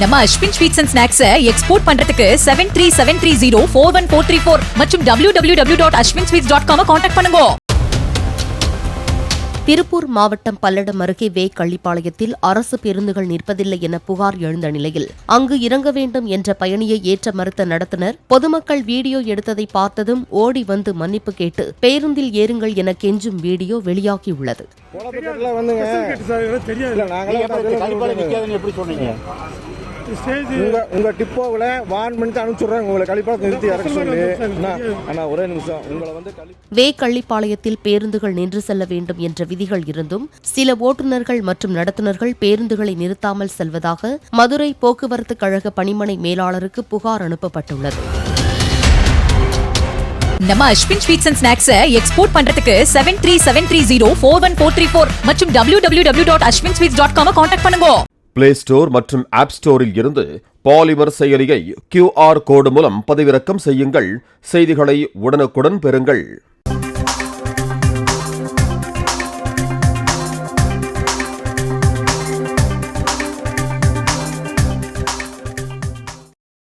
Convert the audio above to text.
நம்ம Ashwin sweets and snacks export பண்றதுக்கு 7373041434 மற்றும் www.ashwinsweets.com கான்டாக்ட் பண்ணுங்க. திருப்பூர் மாவட்டம் பல்லடம் அருகே வே கள்ளிப்பாளையத்தில் அரசு பேருந்துகள் நிற்பதில்லை என புகார் எழுந்த நிலையில் அங்கு இறங்க வேண்டும் என்ற பயணியை ஏற்ற மறுத்த நடத்துனர் பொதுமக்கள் வீடியோ எடுத்ததை பார்த்ததும் ஓடி வந்து மன்னிப்பு கேட்டு பேருந்தில் ஏறுங்கள் என கெஞ்சும் வீடியோ வெளியாகியுள்ளது. உங்க டிப்போவில் வான் பண்ணி அனுப்பிச்சுடுறாங்க. உங்களை கழிப்பாளத்தை நிறுத்தி இறக்க சொல்லி ஒரே நிமிஷம் உங்களை வந்து வே கள்ளிப்பாளையத்தில் பேருந்துகள் நின்று செல்ல வேண்டும் என்ற விதிகள் இருந்தும் சில ஓட்டுநர்கள் மற்றும் நடத்துனர்கள் பேருந்துகளை நிறுத்தாமல் செல்வதாக மதுரை போக்குவரத்து கழக பணிமனை மேலாளருக்கு புகார் அனுப்பப்பட்டுள்ளது. நம்ம Ashwin sweets and snacks export பண்றதுக்கு 7373041434 மற்றும் www.ashwinsweets.com கான்டாக்ட் பண்ணுங்க. பிளே ஸ்டோர் மற்றும் ஆப் ஸ்டோரில் இருந்து பாலிமர் செயலியை QR கோடு மூலம் பதிவிறக்கம் செய்யுங்கள். செய்திகளை உடனுக்குடன் பெறுங்கள்.